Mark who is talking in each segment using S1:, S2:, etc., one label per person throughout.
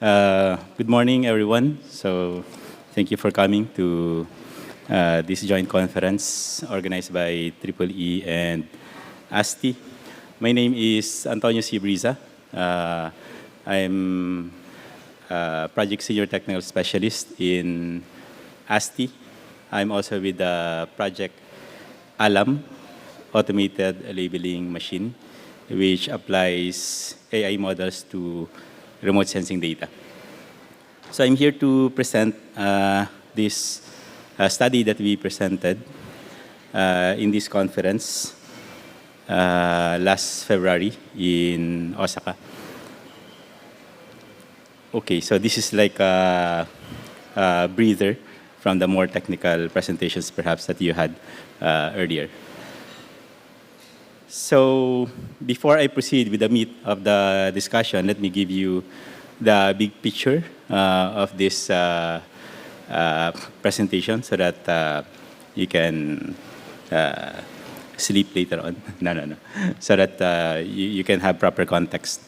S1: Good morning, everyone. So thank you for coming to this joint conference organized by EEE and ASTI. My name is Antonio C. Briza. I'm a project senior technical specialist in ASTI. I'm also with the project ALAM, Automated Labeling Machine, which applies AI models to remote sensing data. So I'm here to present this study that we presented in this conference last February in Osaka. Okay, so this is like a breather from the more technical presentations perhaps that you had earlier. So before I proceed with the meat of the discussion, let me give you the big picture of this presentation so that you can sleep later on. No. So that you can have proper context.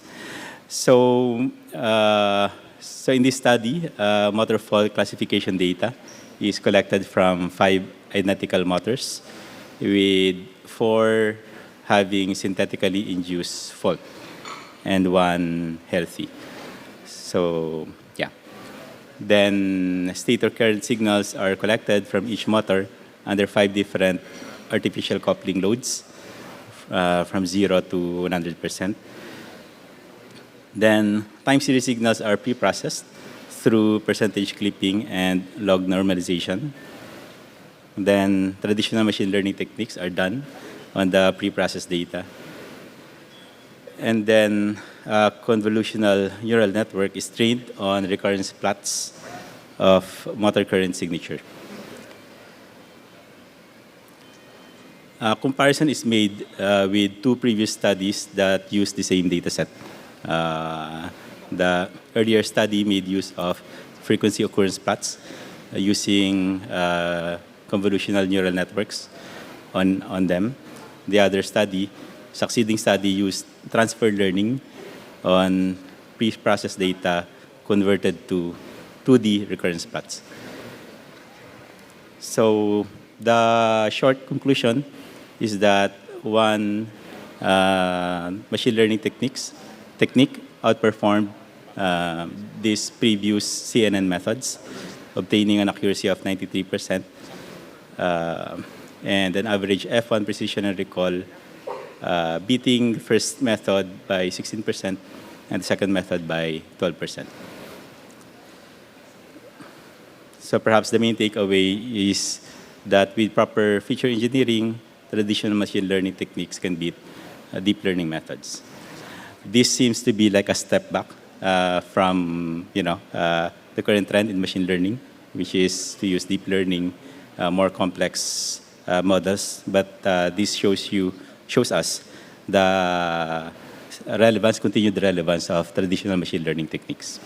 S1: So, in this study, motor fault classification data is collected from 5 identical motors with 4 having synthetically induced fault and 1 healthy. So, yeah. Then state or current signals are collected from each motor under 5 different artificial coupling loads from 0 to 100%. Then time series signals are pre-processed through percentage clipping and log normalization. Then traditional machine learning techniques are done on the pre-processed data. And then convolutional neural network is trained on recurrence plots of motor current signature. Comparison is made with 2 previous studies that use the same dataset. The earlier study made use of frequency-occurrence plots using convolutional neural networks on them. The other study, succeeding study, used transfer learning on pre-processed data converted to 2D recurrence plots. So the short conclusion is that one machine learning technique outperformed these previous CNN methods, obtaining an accuracy of 93%. And an average F1 precision and recall, beating the first method by 16% and the second method by 12%. So perhaps the main takeaway is that with proper feature engineering, traditional machine learning techniques can beat deep learning methods. This seems to be like a step back from the current trend in machine learning, which is to use deep learning, more complex models, but this shows us the continued relevance of traditional machine learning techniques.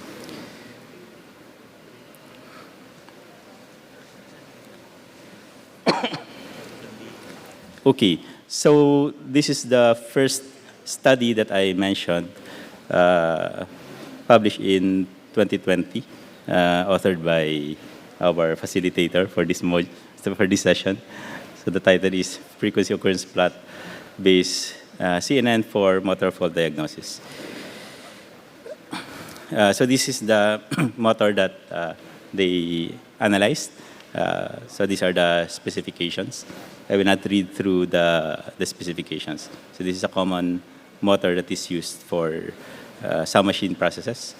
S1: Okay, so this is the first study that I mentioned, published in 2020, authored by our facilitator for this session. So the title is Frequency Occurrence Plot Based CNN for Motor Fault Diagnosis. So this is the motor that they analyzed. So these are the specifications. I will not read through the specifications. So this is a common motor that is used for some machine processes.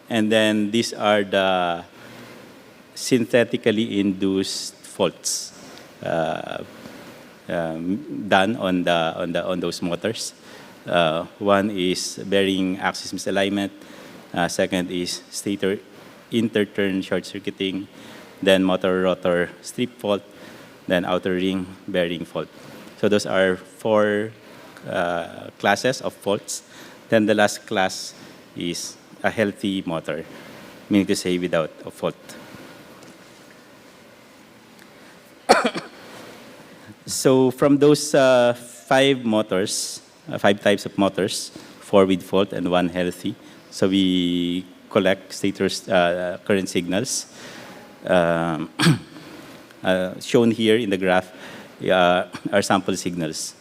S1: And then these are the synthetically induced faults done on those motors. One is bearing axis misalignment. Second is stator interturn short circuiting. Then motor rotor strip fault. Then outer ring bearing fault. So those are 4 classes of faults. Then the last class is a healthy motor, meaning to say without a fault. So from those 5 motors, 5 types of motors, 4 with fault and 1 healthy. So we collect status current signals. Shown here in the graph are sample signals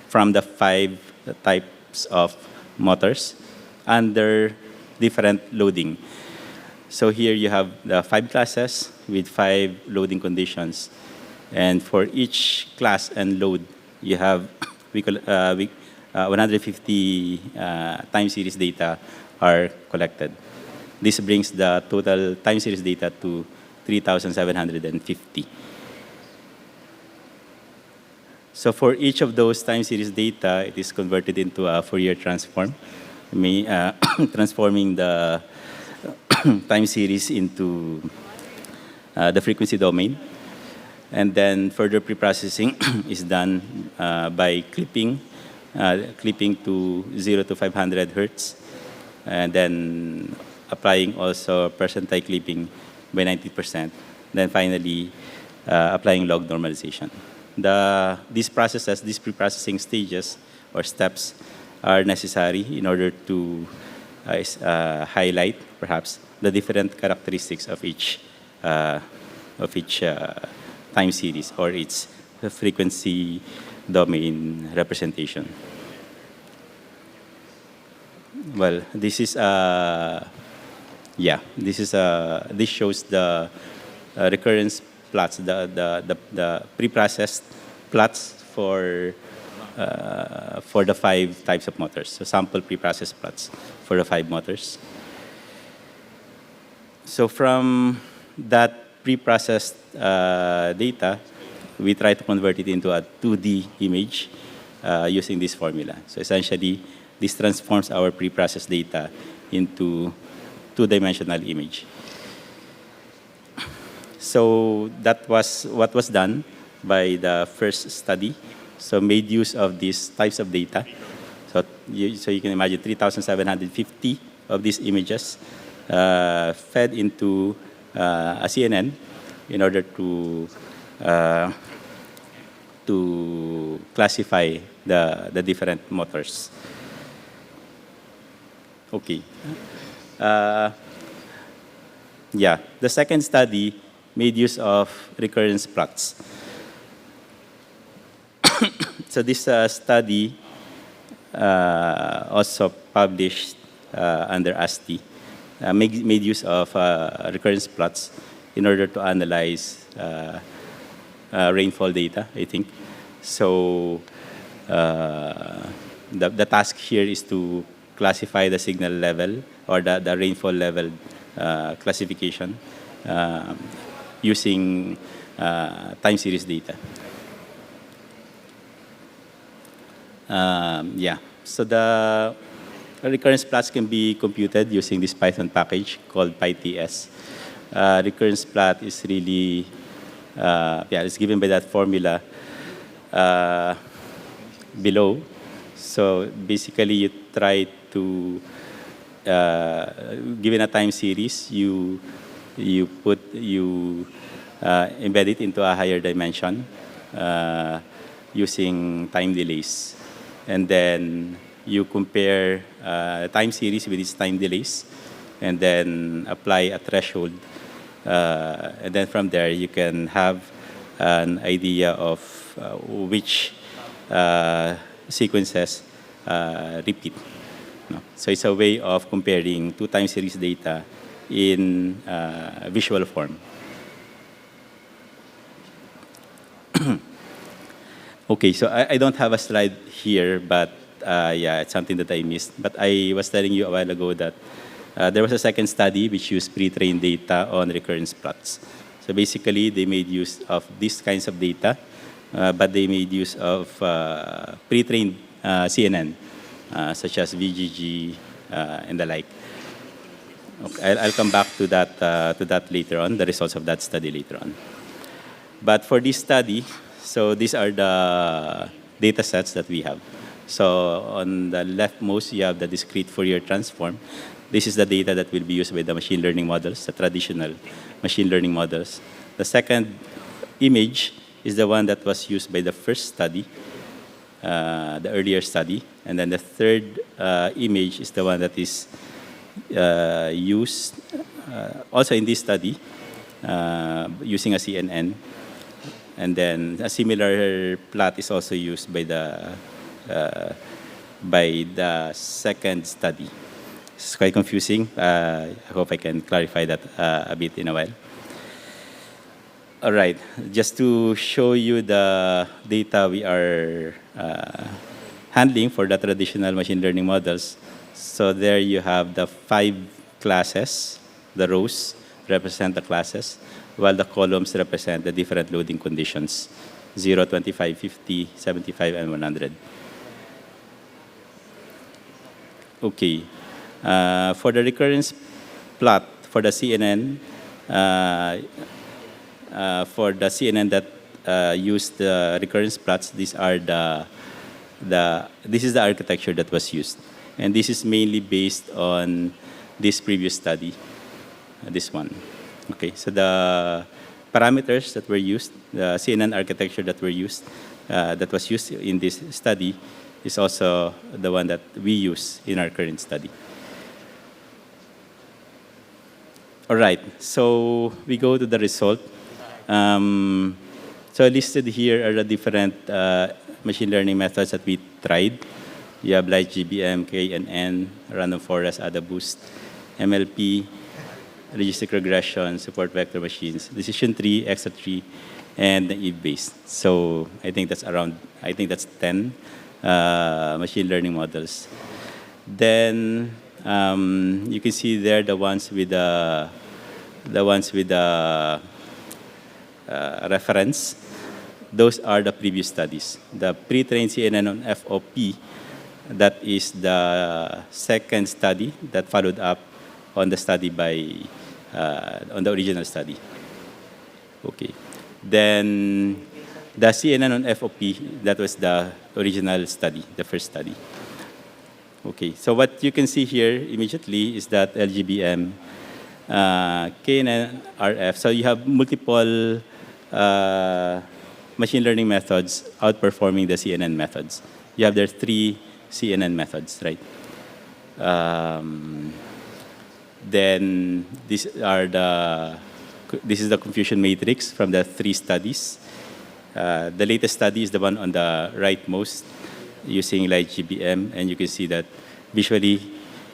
S1: from the 5 types of motors under different loading. So here you have the 5 classes with 5 loading conditions. And for each class and load, you have 150 time series data are collected. This brings the total time series data to 3,750. So for each of those time series data, it is converted into a Fourier transform, transforming the time series into the frequency domain. And then further preprocessing is done by clipping to 0 to 500 hertz, and then applying also percentile clipping by 90%. Then finally, applying log normalization. These processes, these preprocessing stages or steps are necessary in order to highlight perhaps the different characteristics of each time series or its frequency domain representation. Well, this is this shows the recurrence plots, the preprocessed plots for the 5 types of motors. So sample preprocessed plots for the 5 motors. So from that preprocessed data, we try to convert it into a 2D image using this formula. So essentially, this transforms our preprocessed data into 2-dimensional image. So that was what was done by the first study. So made use of these types of data. So you can imagine 3,750 of these images fed into a CNN in order to classify the different motors. Okay. The second study made use of recurrence plots. So this study also published under ASTI made use of recurrence plots in order to analyze rainfall data, I think. So the task here is to classify the signal level or the rainfall level classification using time series data. So the recurrence plots can be computed using this Python package called PyTS. Recurrence plot is really, it's given by that formula below. So basically, you try to, given a time series, you embed it into a higher dimension using time delays. And then you compare time series with its time delays, and then apply a threshold. And then from there, you can have an idea of which sequences repeat. No? So it's a way of comparing 2 time series data in visual form. Okay, so I don't have a slide here, but it's something that I missed. But I was telling you a while ago that there was a second study which used pre-trained data on recurrence plots. So basically, they made use of these kinds of data, but they made use of pre-trained CNN, such as VGG and the like. Okay, I'll come back to that later on, the results of that study later on. But for this study, so these are the data sets that we have. So on the leftmost, you have the discrete Fourier transform. This is the data that will be used by the machine learning models, the traditional machine learning models. The second image is the one that was used by the first study. the earlier study. And then the third image is the one that is used also in this study using a CNN. And then a similar plot is also used by the second study. It's quite confusing. I hope I can clarify that a bit in a while. All right, just to show you the data we are handling for the traditional machine learning models. So there you have the 5 classes. The rows represent the classes, while the columns represent the different loading conditions, 0, 25, 50, 75, and 100. Okay. For the recurrence plot for the CNN, that used the recurrence plots, this is the architecture that was used, and this is mainly based on this previous study, this one. Okay, so the parameters that were used, the CNN architecture that was used in this study, is also the one that we use in our current study. All right, so we go to the result. So listed here are the different machine learning methods that we tried. You have LightGBM, KNN, random forest, AdaBoost, MLP, logistic regression, support vector machines, decision tree, extra tree, and naive-based. So I think that's 10 machine learning models. Then you can see there the ones with the reference. Those are the previous studies. The pre-trained CNN on FOP, that is the second study that followed up on the study on the original study. Okay. Then the CNN on FOP, that was the original study, the first study. Okay, so what you can see here immediately is that LGBM, KNN, RF, so you have multiple machine learning methods outperforming the CNN methods. You have there 3 CNN methods, right? Then this is the confusion matrix from the 3 studies. The latest study is the one on the rightmost using LightGBM, and you can see that visually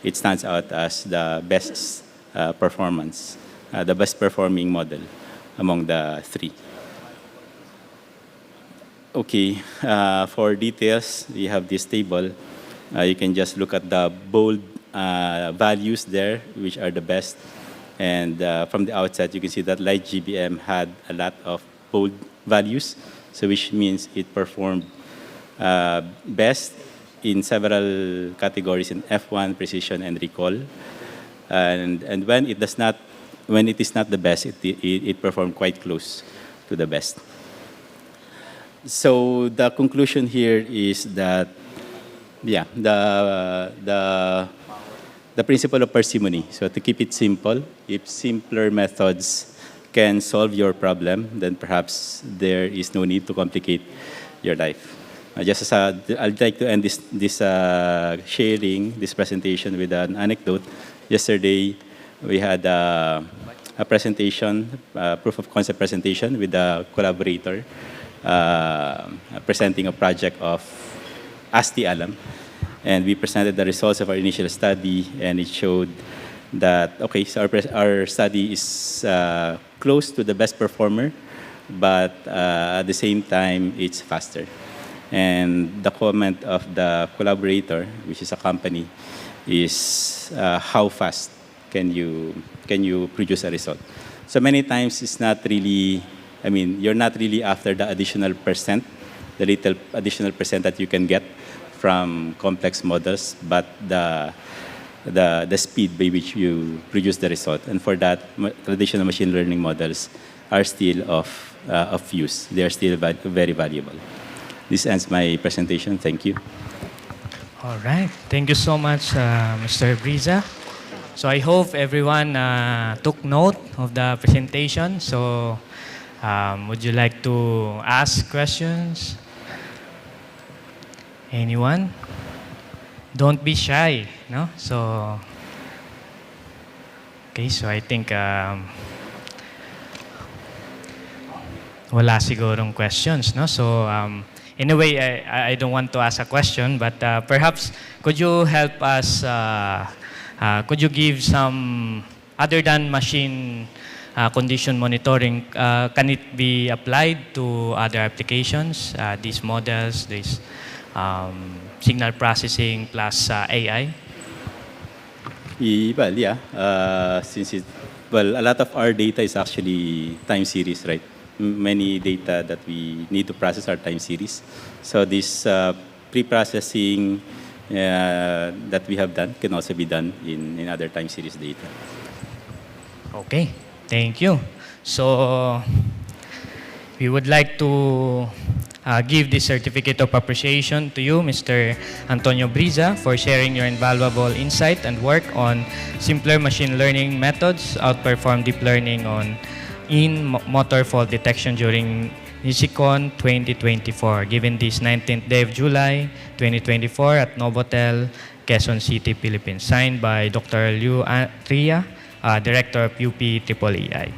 S1: it stands out as the best performance, the best performing model among the 3. Okay, for details, we have this table. You can just look at the bold values there, which are the best. And from the outset, you can see that LightGBM had a lot of bold values, so which means it performed best in several categories in F1, precision, and recall. And when it is not the best, it performed quite close to the best. So the conclusion here is that, yeah, the principle of parsimony. So to keep it simple, if simpler methods can solve your problem, then perhaps there is no need to complicate your life. Just as I'd like to end this presentation with an anecdote. Yesterday, we had a presentation, proof of concept presentation with a collaborator presenting a project of ASTI alam. And we presented the results of our initial study, and it showed that, okay, so our study is close to the best performer, but at the same time, it's faster. And the comment of the collaborator, which is a company, is how fast can you produce a result? So many times it's not really, you're not really after the additional percent, the little additional percent that you can get from complex models, but the speed by which you produce the result. And for that, traditional machine learning models are still of use. They are still very valuable. This ends my presentation. Thank you.
S2: All right. Thank you so much, Mr. Briza. So I hope everyone took note of the presentation. So would you like to ask questions? Anyone? Don't be shy, no? So, okay, so I think wala sigurong questions, no? So, anyway, I don't want to ask a question, but perhaps could you help us, could you give some, other than machine condition monitoring, can it be applied to other applications, these models, these signal processing plus AI?
S1: Well, yeah. A lot of our data is actually time series, right? Many data that we need to process are time series. So this pre-processing that we have done can also be done in other time series data.
S2: Okay, thank you. So we would like to give this certificate of appreciation to you, Mr. Antonio Briza, for sharing your invaluable insight and work on simpler machine learning methods, outperform deep learning in motor fault detection during NISICON 2024, given this 19th day of July 2024 at Novotel, Quezon City, Philippines. Signed by Dr. Liu Tria, Director of UP EEI.